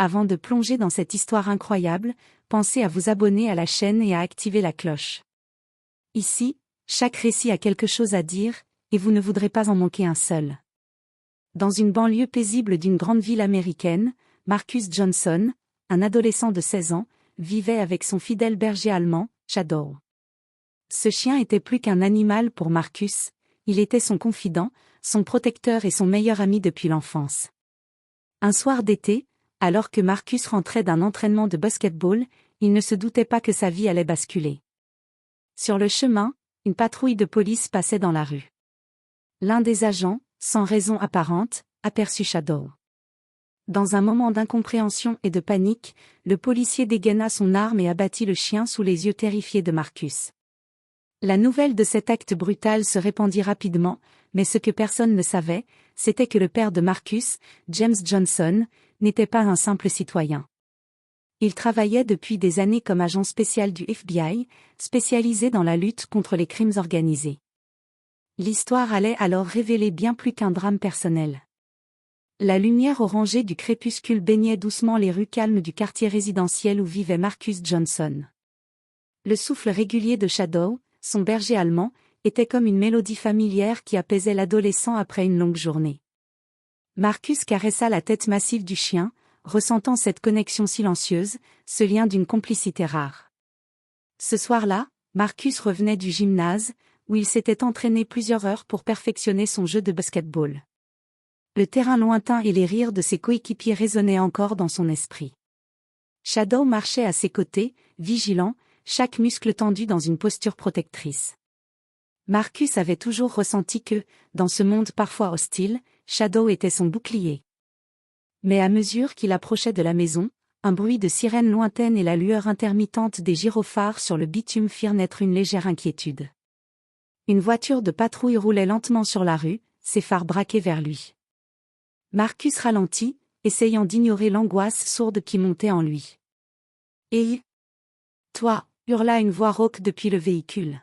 Avant de plonger dans cette histoire incroyable, pensez à vous abonner à la chaîne et à activer la cloche. Ici, chaque récit a quelque chose à dire, et vous ne voudrez pas en manquer un seul. Dans une banlieue paisible d'une grande ville américaine, Marcus Johnson, un adolescent de 16 ans, vivait avec son fidèle berger allemand, Shadow. Ce chien était plus qu'un animal pour Marcus, il était son confident, son protecteur et son meilleur ami depuis l'enfance. Un soir d'été, alors que Marcus rentrait d'un entraînement de basket-ball, il ne se doutait pas que sa vie allait basculer. Sur le chemin, une patrouille de police passait dans la rue. L'un des agents, sans raison apparente, aperçut Shadow. Dans un moment d'incompréhension et de panique, le policier dégaina son arme et abattit le chien sous les yeux terrifiés de Marcus. La nouvelle de cet acte brutal se répandit rapidement, mais ce que personne ne savait, c'était que le père de Marcus, James Johnson, n'était pas un simple citoyen. Il travaillait depuis des années comme agent spécial du FBI, spécialisé dans la lutte contre les crimes organisés. L'histoire allait alors révéler bien plus qu'un drame personnel. La lumière orangée du crépuscule baignait doucement les rues calmes du quartier résidentiel où vivait Marcus Johnson. Le souffle régulier de Shadow, son berger allemand, était comme une mélodie familière qui apaisait l'adolescent après une longue journée. Marcus caressa la tête massive du chien, ressentant cette connexion silencieuse, ce lien d'une complicité rare. Ce soir-là, Marcus revenait du gymnase, où il s'était entraîné plusieurs heures pour perfectionner son jeu de basket-ball. Le terrain lointain et les rires de ses coéquipiers résonnaient encore dans son esprit. Shadow marchait à ses côtés, vigilant, chaque muscle tendu dans une posture protectrice. Marcus avait toujours ressenti que, dans ce monde parfois hostile, Shadow était son bouclier. Mais à mesure qu'il approchait de la maison, un bruit de sirène lointaine et la lueur intermittente des gyrophares sur le bitume firent naître une légère inquiétude. Une voiture de patrouille roulait lentement sur la rue, ses phares braqués vers lui. Marcus ralentit, essayant d'ignorer l'angoisse sourde qui montait en lui. « Et toi » hurla une voix rauque depuis le véhicule.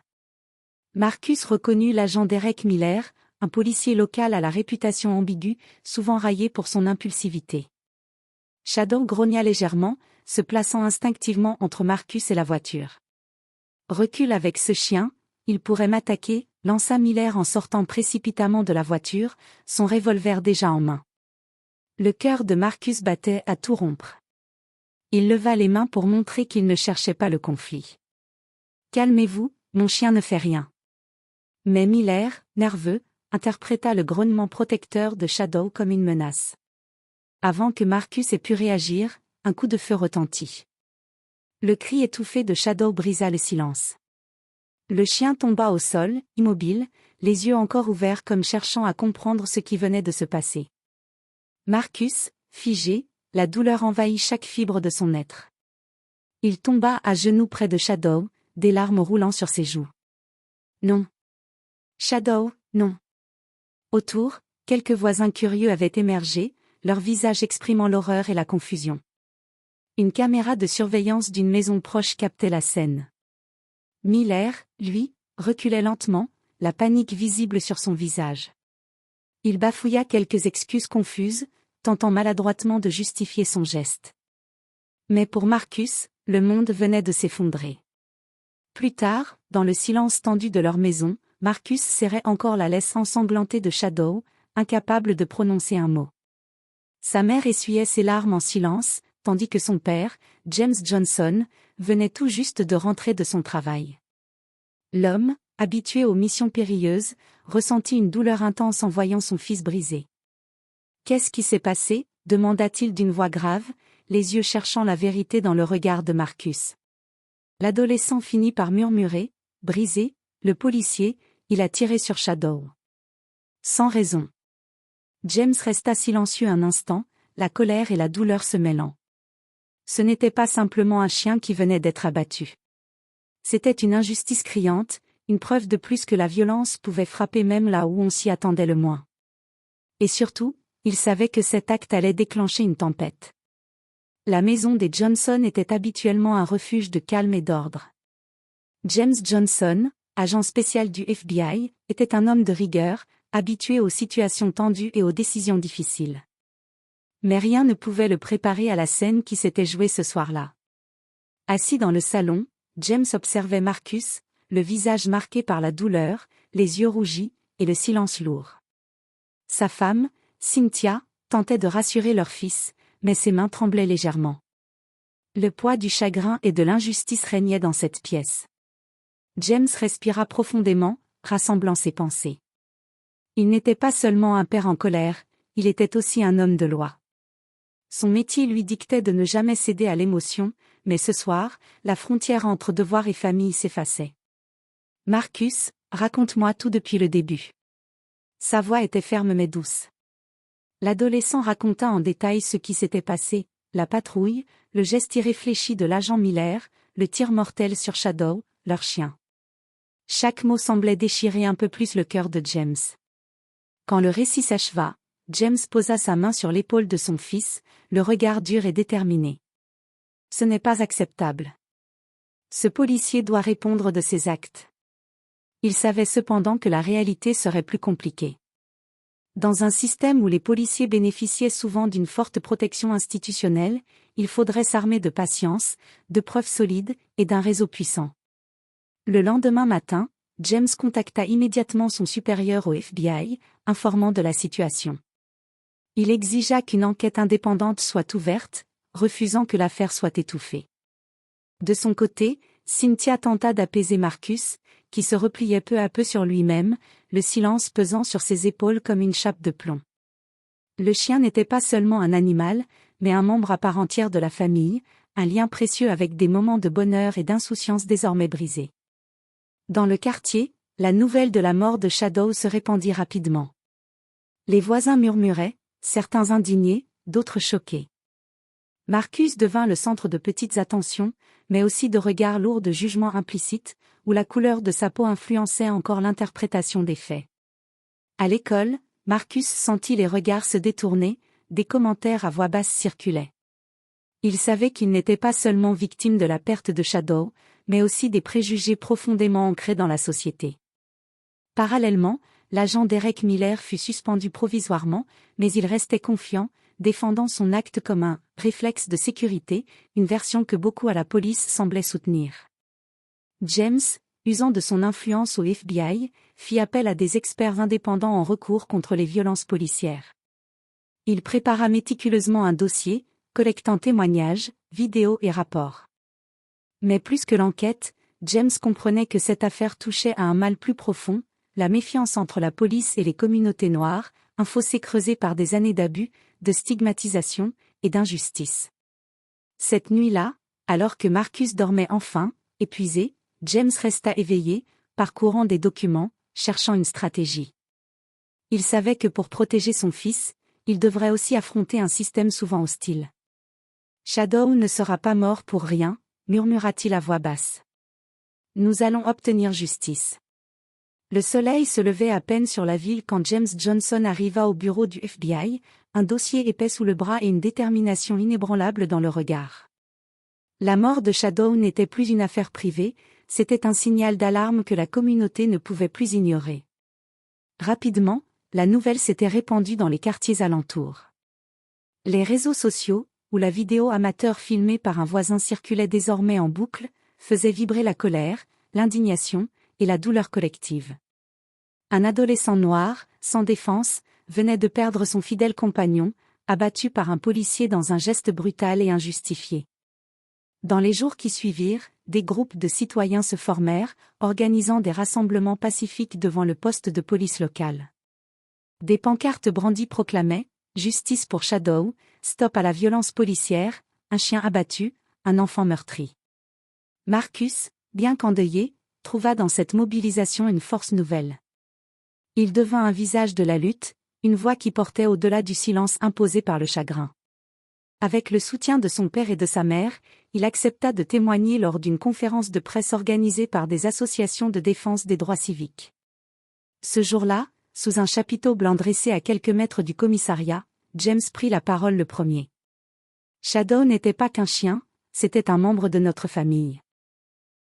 Marcus reconnut l'agent Derek Miller, un policier local à la réputation ambiguë, souvent raillé pour son impulsivité. Shadow grogna légèrement, se plaçant instinctivement entre Marcus et la voiture. « Recule avec ce chien, il pourrait m'attaquer » lança Miller en sortant précipitamment de la voiture, son revolver déjà en main. Le cœur de Marcus battait à tout rompre. Il leva les mains pour montrer qu'il ne cherchait pas le conflit. « Calmez-vous, mon chien ne fait rien. » Mais Miller, nerveux, interpréta le grognement protecteur de Shadow comme une menace. Avant que Marcus ait pu réagir, un coup de feu retentit. Le cri étouffé de Shadow brisa le silence. Le chien tomba au sol, immobile, les yeux encore ouverts comme cherchant à comprendre ce qui venait de se passer. Marcus, figé, la douleur envahit chaque fibre de son être. Il tomba à genoux près de Shadow, des larmes roulant sur ses joues. « Non. Shadow, non. » Autour, quelques voisins curieux avaient émergé, leurs visages exprimant l'horreur et la confusion. Une caméra de surveillance d'une maison proche captait la scène. Miller, lui, reculait lentement, la panique visible sur son visage. Il bafouilla quelques excuses confuses, tentant maladroitement de justifier son geste. Mais pour Marcus, le monde venait de s'effondrer. Plus tard, dans le silence tendu de leur maison, Marcus serrait encore la laisse ensanglantée de Shadow, incapable de prononcer un mot. Sa mère essuyait ses larmes en silence, tandis que son père, James Johnson, venait tout juste de rentrer de son travail. L'homme, habitué aux missions périlleuses, ressentit une douleur intense en voyant son fils brisé. « Qu'est-ce qui s'est passé » demanda-t-il d'une voix grave, les yeux cherchant la vérité dans le regard de Marcus. L'adolescent finit par murmurer, « Brisé, le policier, il a tiré sur Shadow. » Sans raison. James resta silencieux un instant, la colère et la douleur se mêlant. Ce n'était pas simplement un chien qui venait d'être abattu. C'était une injustice criante, une preuve de plus que la violence pouvait frapper même là où on s'y attendait le moins. Et surtout, il savait que cet acte allait déclencher une tempête. La maison des Johnson était habituellement un refuge de calme et d'ordre. James Johnson, agent spécial du FBI, était un homme de rigueur, habitué aux situations tendues et aux décisions difficiles. Mais rien ne pouvait le préparer à la scène qui s'était jouée ce soir-là. Assis dans le salon, James observait Marcus, le visage marqué par la douleur, les yeux rougis, et le silence lourd. Sa femme, Cynthia, tentait de rassurer leur fils, mais ses mains tremblaient légèrement. Le poids du chagrin et de l'injustice régnait dans cette pièce. James respira profondément, rassemblant ses pensées. Il n'était pas seulement un père en colère, il était aussi un homme de loi. Son métier lui dictait de ne jamais céder à l'émotion, mais ce soir, la frontière entre devoir et famille s'effaçait. « Marcus, raconte-moi tout depuis le début. » Sa voix était ferme mais douce. L'adolescent raconta en détail ce qui s'était passé, la patrouille, le geste irréfléchi de l'agent Miller, le tir mortel sur Shadow, leur chien. Chaque mot semblait déchirer un peu plus le cœur de James. Quand le récit s'acheva, James posa sa main sur l'épaule de son fils, le regard dur et déterminé. « Ce n'est pas acceptable. Ce policier doit répondre de ses actes. » Il savait cependant que la réalité serait plus compliquée. Dans un système où les policiers bénéficiaient souvent d'une forte protection institutionnelle, il faudrait s'armer de patience, de preuves solides et d'un réseau puissant. Le lendemain matin, James contacta immédiatement son supérieur au FBI, informant de la situation. Il exigea qu'une enquête indépendante soit ouverte, refusant que l'affaire soit étouffée. De son côté, Cynthia tenta d'apaiser Marcus, qui se repliait peu à peu sur lui-même, le silence pesant sur ses épaules comme une chape de plomb. Le chien n'était pas seulement un animal, mais un membre à part entière de la famille, un lien précieux avec des moments de bonheur et d'insouciance désormais brisés. Dans le quartier, la nouvelle de la mort de Shadow se répandit rapidement. Les voisins murmuraient, certains indignés, d'autres choqués. Marcus devint le centre de petites attentions, mais aussi de regards lourds de jugements implicites, où la couleur de sa peau influençait encore l'interprétation des faits. À l'école, Marcus sentit les regards se détourner, des commentaires à voix basse circulaient. Il savait qu'il n'était pas seulement victime de la perte de Shadow, mais aussi des préjugés profondément ancrés dans la société. Parallèlement, l'agent Derek Miller fut suspendu provisoirement, mais il restait confiant, défendant son acte comme un « réflexe de sécurité », une version que beaucoup à la police semblaient soutenir. James, usant de son influence au FBI, fit appel à des experts indépendants en recours contre les violences policières. Il prépara méticuleusement un dossier, collectant témoignages, vidéos et rapports. Mais plus que l'enquête, James comprenait que cette affaire touchait à un mal plus profond, la méfiance entre la police et les communautés noires, un fossé creusé par des années d'abus, de stigmatisation et d'injustice. Cette nuit-là, alors que Marcus dormait enfin, épuisé, James resta éveillé, parcourant des documents, cherchant une stratégie. Il savait que pour protéger son fils, il devrait aussi affronter un système souvent hostile. « Shadow ne sera pas mort pour rien », murmura-t-il à voix basse. « Nous allons obtenir justice. » Le soleil se levait à peine sur la ville quand James Johnson arriva au bureau du FBI, un dossier épais sous le bras et une détermination inébranlable dans le regard. La mort de Shadow n'était plus une affaire privée, c'était un signal d'alarme que la communauté ne pouvait plus ignorer. Rapidement, la nouvelle s'était répandue dans les quartiers alentours. Les réseaux sociaux, où la vidéo amateur filmée par un voisin circulait désormais en boucle, faisait vibrer la colère, l'indignation et la douleur collective. Un adolescent noir, sans défense, venait de perdre son fidèle compagnon, abattu par un policier dans un geste brutal et injustifié. Dans les jours qui suivirent, des groupes de citoyens se formèrent, organisant des rassemblements pacifiques devant le poste de police local. Des pancartes brandies proclamaient « Justice pour Shadow »,« Stop à la violence policière »,« Un chien abattu »,« Un enfant meurtri ». Marcus, bien qu'endeuillé, trouva dans cette mobilisation une force nouvelle. Il devint un visage de la lutte, une voix qui portait au-delà du silence imposé par le chagrin. Avec le soutien de son père et de sa mère, il accepta de témoigner lors d'une conférence de presse organisée par des associations de défense des droits civiques. Ce jour-là, sous un chapiteau blanc dressé à quelques mètres du commissariat, James prit la parole le premier. Shadow n'était pas qu'un chien, c'était un membre de notre famille.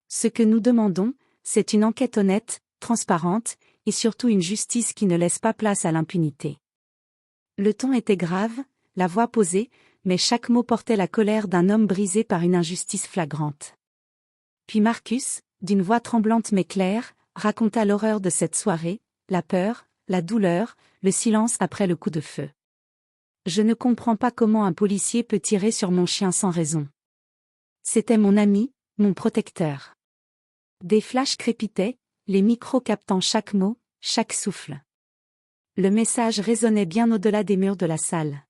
Ce que nous demandons, c'est une enquête honnête, transparente, et surtout une justice qui ne laisse pas place à l'impunité. Le ton était grave, la voix posée, mais chaque mot portait la colère d'un homme brisé par une injustice flagrante. Puis Marcus, d'une voix tremblante mais claire, raconta l'horreur de cette soirée, la peur, la douleur, le silence après le coup de feu. Je ne comprends pas comment un policier peut tirer sur mon chien sans raison. C'était mon ami, mon protecteur. Des flashs crépitaient, les micros captant chaque mot, chaque souffle. Le message résonnait bien au-delà des murs de la salle.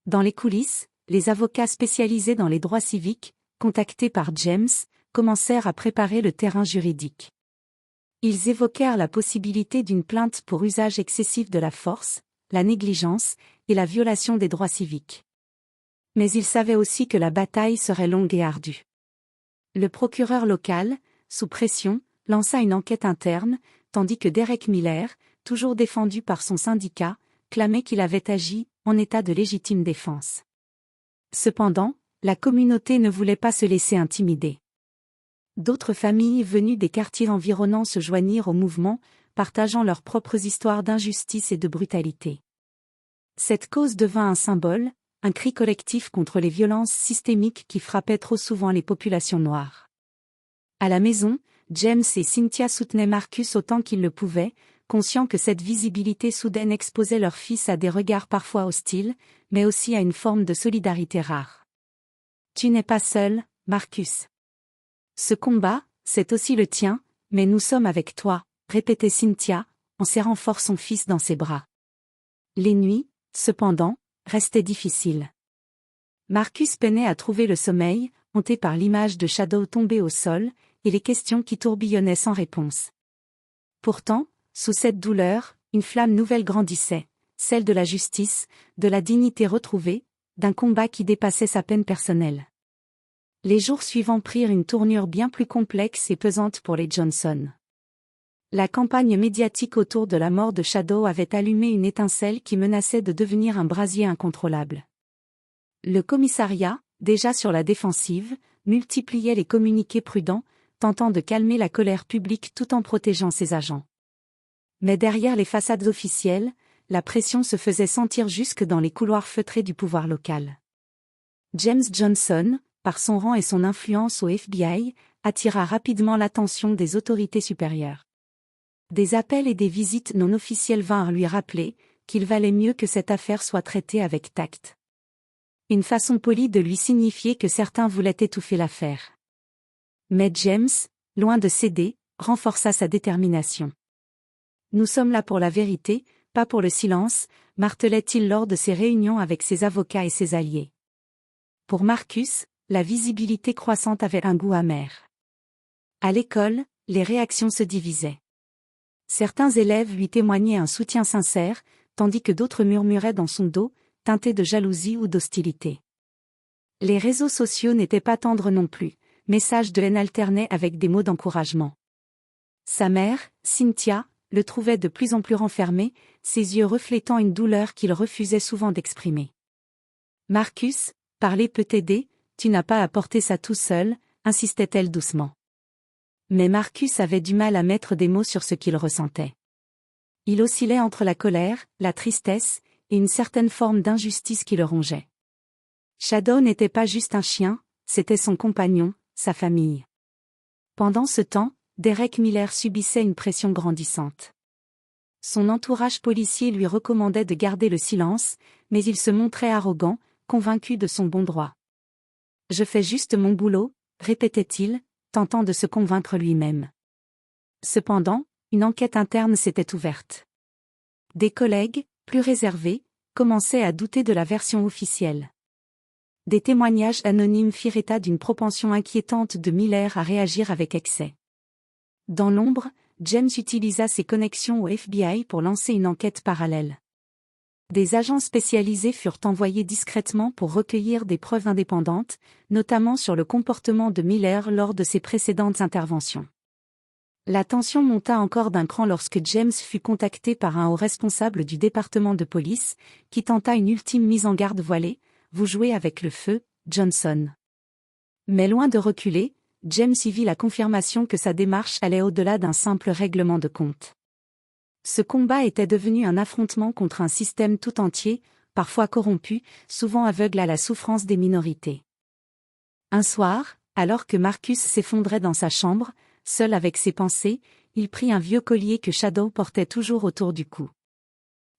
Dans les coulisses, les avocats spécialisés dans les droits civiques, contactés par James, commencèrent à préparer le terrain juridique. Ils évoquèrent la possibilité d'une plainte pour usage excessif de la force, la négligence et la violation des droits civiques. Mais ils savaient aussi que la bataille serait longue et ardue. Le procureur local, sous pression, lança une enquête interne, tandis que Derek Miller, toujours défendu par son syndicat, clamait qu'il avait agi en état de légitime défense. Cependant, la communauté ne voulait pas se laisser intimider. D'autres familles venues des quartiers environnants se joignirent au mouvement, partageant leurs propres histoires d'injustice et de brutalité. Cette cause devint un symbole, un cri collectif contre les violences systémiques qui frappaient trop souvent les populations noires. À la maison, James et Cynthia soutenaient Marcus autant qu'ils le pouvaient, conscients que cette visibilité soudaine exposait leur fils à des regards parfois hostiles, mais aussi à une forme de solidarité rare. « Tu n'es pas seul, Marcus. Ce combat, c'est aussi le tien, mais nous sommes avec toi », répétait Cynthia, en serrant fort son fils dans ses bras. Les nuits, cependant, restaient difficiles. Marcus peinait à trouver le sommeil, hanté par l'image de Shadow tombé au sol, et les questions qui tourbillonnaient sans réponse. Pourtant, sous cette douleur, une flamme nouvelle grandissait, celle de la justice, de la dignité retrouvée, d'un combat qui dépassait sa peine personnelle. Les jours suivants prirent une tournure bien plus complexe et pesante pour les Johnson. La campagne médiatique autour de la mort de Shadow avait allumé une étincelle qui menaçait de devenir un brasier incontrôlable. Le commissariat, déjà sur la défensive, multipliait les communiqués prudents, tentant de calmer la colère publique tout en protégeant ses agents. Mais derrière les façades officielles, la pression se faisait sentir jusque dans les couloirs feutrés du pouvoir local. James Johnson, par son rang et son influence au FBI, attira rapidement l'attention des autorités supérieures. Des appels et des visites non officielles vinrent lui rappeler qu'il valait mieux que cette affaire soit traitée avec tact. Une façon polie de lui signifier que certains voulaient étouffer l'affaire. Mais James, loin de céder, renforça sa détermination. « Nous sommes là pour la vérité, pas pour le silence », martelait-il lors de ses réunions avec ses avocats et ses alliés. Pour Marcus, la visibilité croissante avait un goût amer. À l'école, les réactions se divisaient. Certains élèves lui témoignaient un soutien sincère, tandis que d'autres murmuraient dans son dos, teintés de jalousie ou d'hostilité. Les réseaux sociaux n'étaient pas tendres non plus, messages de haine alternaient avec des mots d'encouragement. Sa mère, Cynthia, le trouvait de plus en plus renfermé, ses yeux reflétant une douleur qu'il refusait souvent d'exprimer. « Marcus, parler peut t'aider, tu n'as pas à porter ça tout seul », insistait-elle doucement. Mais Marcus avait du mal à mettre des mots sur ce qu'il ressentait. Il oscillait entre la colère, la tristesse, et une certaine forme d'injustice qui le rongeait. Shadow n'était pas juste un chien, c'était son compagnon, sa famille. Pendant ce temps, Derek Miller subissait une pression grandissante. Son entourage policier lui recommandait de garder le silence, mais il se montrait arrogant, convaincu de son bon droit. « Je fais juste mon boulot », répétait-il, tentant de se convaincre lui-même. Cependant, une enquête interne s'était ouverte. Des collègues, plus réservés, commençaient à douter de la version officielle. Des témoignages anonymes firent état d'une propension inquiétante de Miller à réagir avec excès. Dans l'ombre, James utilisa ses connexions au FBI pour lancer une enquête parallèle. Des agents spécialisés furent envoyés discrètement pour recueillir des preuves indépendantes, notamment sur le comportement de Miller lors de ses précédentes interventions. La tension monta encore d'un cran lorsque James fut contacté par un haut responsable du département de police, qui tenta une ultime mise en garde voilée: « Vous jouez avec le feu, Johnson. » Mais loin de reculer, James y vit la confirmation que sa démarche allait au-delà d'un simple règlement de compte. Ce combat était devenu un affrontement contre un système tout entier, parfois corrompu, souvent aveugle à la souffrance des minorités. Un soir, alors que Marcus s'effondrait dans sa chambre, seul avec ses pensées, il prit un vieux collier que Shadow portait toujours autour du cou.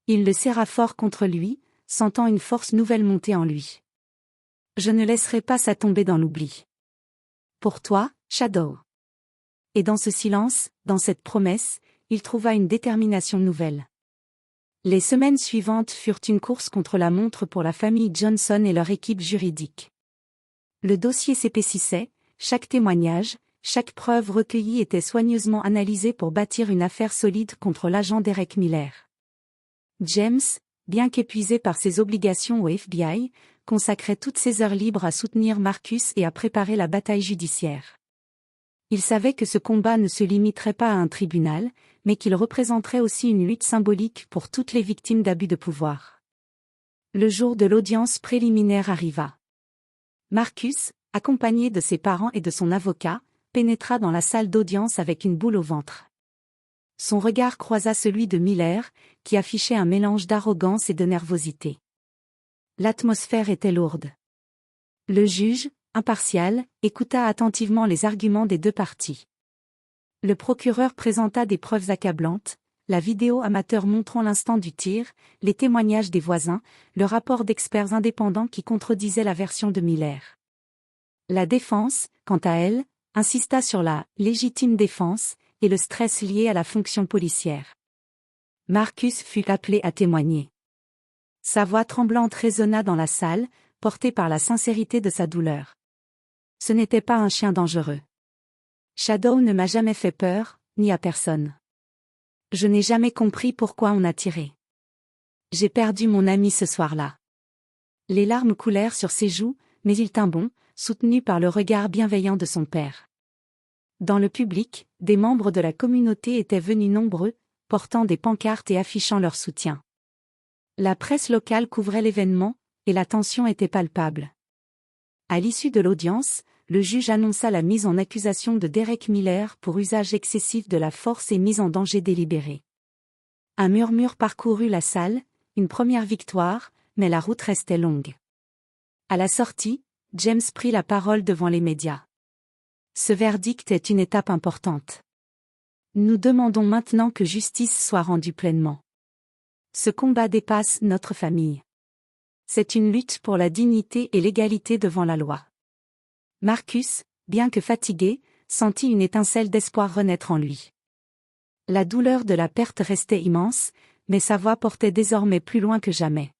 Il le serra fort contre lui, sentant une force nouvelle monter en lui. « Je ne laisserai pas ça tomber dans l'oubli. Pour toi, Shadow. » Et dans ce silence, dans cette promesse, il trouva une détermination nouvelle. Les semaines suivantes furent une course contre la montre pour la famille Johnson et leur équipe juridique. Le dossier s'épaississait, chaque témoignage, chaque preuve recueillie était soigneusement analysée pour bâtir une affaire solide contre l'agent Derek Miller. James, bien qu'épuisé par ses obligations au FBI, consacrait toutes ses heures libres à soutenir Marcus et à préparer la bataille judiciaire. Il savait que ce combat ne se limiterait pas à un tribunal, mais qu'il représenterait aussi une lutte symbolique pour toutes les victimes d'abus de pouvoir. Le jour de l'audience préliminaire arriva. Marcus, accompagné de ses parents et de son avocat, pénétra dans la salle d'audience avec une boule au ventre. Son regard croisa celui de Miller, qui affichait un mélange d'arrogance et de nervosité. L'atmosphère était lourde. Le juge, impartial, écouta attentivement les arguments des deux parties. Le procureur présenta des preuves accablantes, la vidéo amateur montrant l'instant du tir, les témoignages des voisins, le rapport d'experts indépendants qui contredisait la version de Miller. La défense, quant à elle, insista sur la « légitime défense » et le stress lié à la fonction policière. Marcus fut appelé à témoigner. Sa voix tremblante résonna dans la salle, portée par la sincérité de sa douleur. Ce n'était pas un chien dangereux. Shadow ne m'a jamais fait peur, ni à personne. Je n'ai jamais compris pourquoi on a tiré. J'ai perdu mon ami ce soir-là. Les larmes coulèrent sur ses joues, mais il tint bon, soutenu par le regard bienveillant de son père. Dans le public, des membres de la communauté étaient venus nombreux, portant des pancartes et affichant leur soutien. La presse locale couvrait l'événement, et la tension était palpable. À l'issue de l'audience, le juge annonça la mise en accusation de Derek Miller pour usage excessif de la force et mise en danger délibéré. Un murmure parcourut la salle, une première victoire, mais la route restait longue. À la sortie, James prit la parole devant les médias. Ce verdict est une étape importante. Nous demandons maintenant que justice soit rendue pleinement. Ce combat dépasse notre famille. C'est une lutte pour la dignité et l'égalité devant la loi. Marcus, bien que fatigué, sentit une étincelle d'espoir renaître en lui. La douleur de la perte restait immense, mais sa voix portait désormais plus loin que jamais.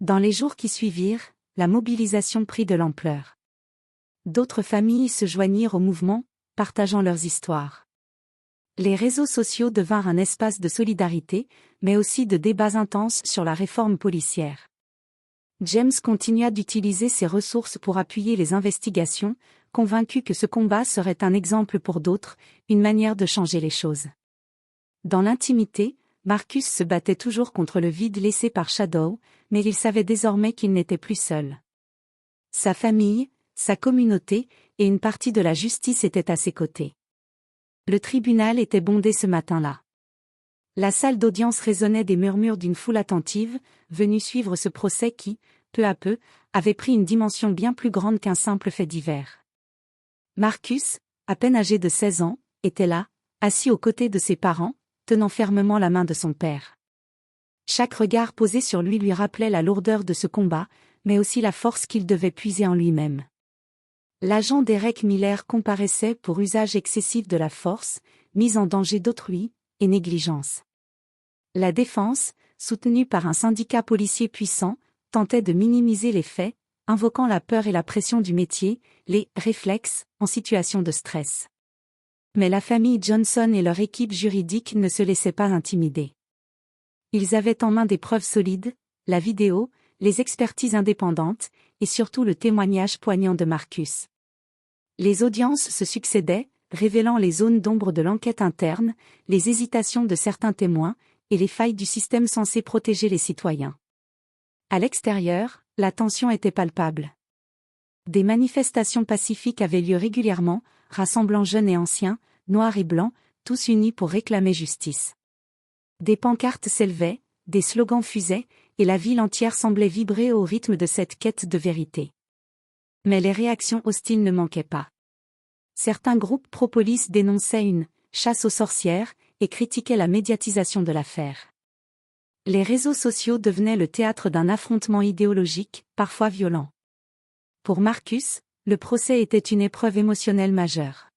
Dans les jours qui suivirent, la mobilisation prit de l'ampleur. D'autres familles se joignirent au mouvement, partageant leurs histoires. Les réseaux sociaux devinrent un espace de solidarité, mais aussi de débats intenses sur la réforme policière. James continua d'utiliser ses ressources pour appuyer les investigations, convaincu que ce combat serait un exemple pour d'autres, une manière de changer les choses. Dans l'intimité, Marcus se battait toujours contre le vide laissé par Shadow, mais il savait désormais qu'il n'était plus seul. Sa famille, sa communauté, et une partie de la justice étaient à ses côtés. Le tribunal était bondé ce matin-là. La salle d'audience résonnait des murmures d'une foule attentive, venue suivre ce procès qui, peu à peu, avait pris une dimension bien plus grande qu'un simple fait divers. Marcus, à peine âgé de 16 ans, était là, assis aux côtés de ses parents, tenant fermement la main de son père. Chaque regard posé sur lui rappelait la lourdeur de ce combat, mais aussi la force qu'il devait puiser en lui-même. L'agent Derek Miller comparaissait pour usage excessif de la force, mise en danger d'autrui, et négligence. La défense, soutenue par un syndicat policier puissant, tentait de minimiser les faits, invoquant la peur et la pression du métier, les « réflexes » en situation de stress. Mais la famille Johnson et leur équipe juridique ne se laissaient pas intimider. Ils avaient en main des preuves solides, la vidéo, les expertises indépendantes, et surtout le témoignage poignant de Marcus. Les audiences se succédaient, révélant les zones d'ombre de l'enquête interne, les hésitations de certains témoins, et les failles du système censé protéger les citoyens. À l'extérieur, la tension était palpable. Des manifestations pacifiques avaient lieu régulièrement, rassemblant jeunes et anciens, noirs et blancs, tous unis pour réclamer justice. Des pancartes s'élevaient, des slogans fusaient, et la ville entière semblait vibrer au rythme de cette quête de vérité. Mais les réactions hostiles ne manquaient pas. Certains groupes pro-police dénonçaient une « chasse aux sorcières » et critiquaient la médiatisation de l'affaire. Les réseaux sociaux devenaient le théâtre d'un affrontement idéologique, parfois violent. Pour Marcus, le procès était une épreuve émotionnelle majeure.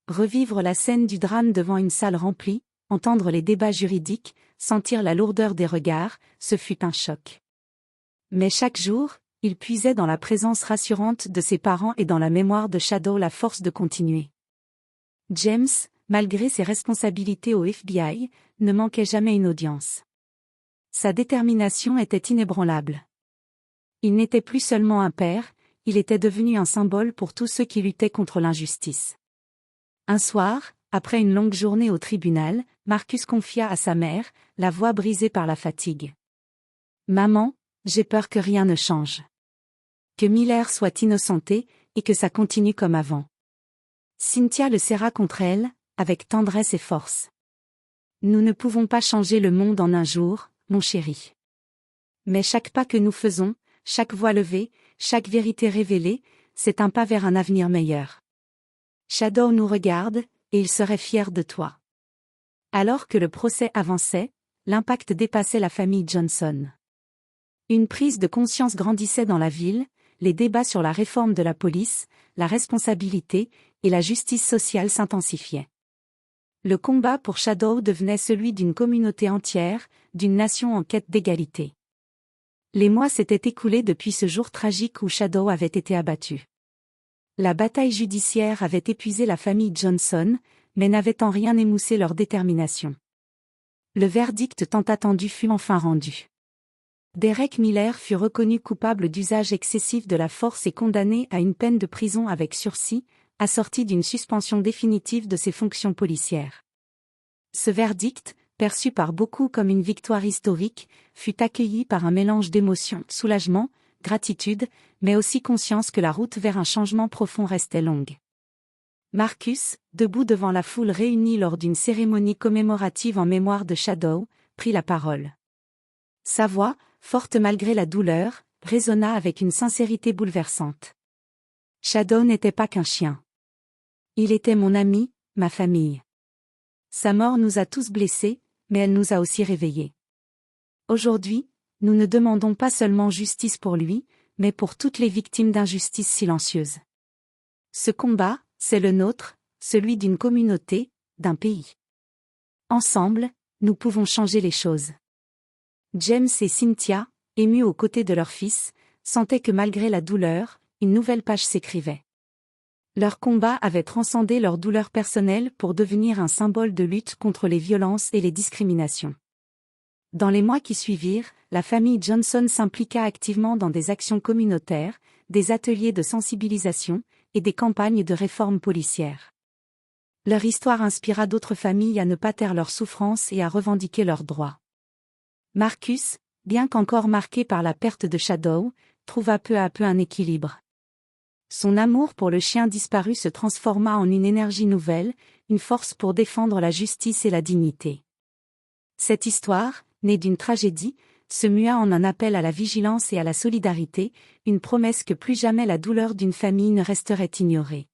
Revivre la scène du drame devant une salle remplie, entendre les débats juridiques, sentir la lourdeur des regards, ce fut un choc. Mais chaque jour, il puisait dans la présence rassurante de ses parents et dans la mémoire de Shadow la force de continuer. James, malgré ses responsabilités au FBI, ne manquait jamais une audience. Sa détermination était inébranlable. Il n'était plus seulement un père, il était devenu un symbole pour tous ceux qui luttaient contre l'injustice. Un soir, après une longue journée au tribunal, Marcus confia à sa mère, la voix brisée par la fatigue. « Maman, j'ai peur que rien ne change. Que Miller soit innocenté, et que ça continue comme avant. » Cynthia le serra contre elle, avec tendresse et force. « Nous ne pouvons pas changer le monde en un jour, mon chéri. Mais chaque pas que nous faisons, chaque voix levée, chaque vérité révélée, c'est un pas vers un avenir meilleur. Shadow nous regarde, et il serait fier de toi. » Alors que le procès avançait, l'impact dépassait la famille Johnson. Une prise de conscience grandissait dans la ville, les débats sur la réforme de la police, la responsabilité et la justice sociale s'intensifiaient. Le combat pour Shadow devenait celui d'une communauté entière, d'une nation en quête d'égalité. Les mois s'étaient écoulés depuis ce jour tragique où Shadow avait été abattu. La bataille judiciaire avait épuisé la famille Johnson, mais n'avait en rien émoussé leur détermination. Le verdict tant attendu fut enfin rendu. Derek Miller fut reconnu coupable d'usage excessif de la force et condamné à une peine de prison avec sursis, assortie d'une suspension définitive de ses fonctions policières. Ce verdict, perçu par beaucoup comme une victoire historique, fut accueilli par un mélange d'émotions, soulagement, gratitude, mais aussi conscience que la route vers un changement profond restait longue. Marcus, debout devant la foule réunie lors d'une cérémonie commémorative en mémoire de Shadow, prit la parole. Sa voix, forte malgré la douleur, résonna avec une sincérité bouleversante. Shadow n'était pas qu'un chien. Il était mon ami, ma famille. Sa mort nous a tous blessés, mais elle nous a aussi réveillés. Aujourd'hui, nous ne demandons pas seulement justice pour lui, mais pour toutes les victimes d'injustices silencieuses. Ce combat, c'est le nôtre, celui d'une communauté, d'un pays. Ensemble, nous pouvons changer les choses. James et Cynthia, émus aux côtés de leur fils, sentaient que malgré la douleur, une nouvelle page s'écrivait. Leur combat avait transcendé leur douleur personnelle pour devenir un symbole de lutte contre les violences et les discriminations. Dans les mois qui suivirent, la famille Johnson s'impliqua activement dans des actions communautaires, des ateliers de sensibilisation et des campagnes de réforme policière. Leur histoire inspira d'autres familles à ne pas taire leurs souffrances et à revendiquer leurs droits. Marcus, bien qu'encore marqué par la perte de Shadow, trouva peu à peu un équilibre. Son amour pour le chien disparu se transforma en une énergie nouvelle, une force pour défendre la justice et la dignité. Cette histoire, née d'une tragédie, se mua en un appel à la vigilance et à la solidarité, une promesse que plus jamais la douleur d'une famille ne resterait ignorée.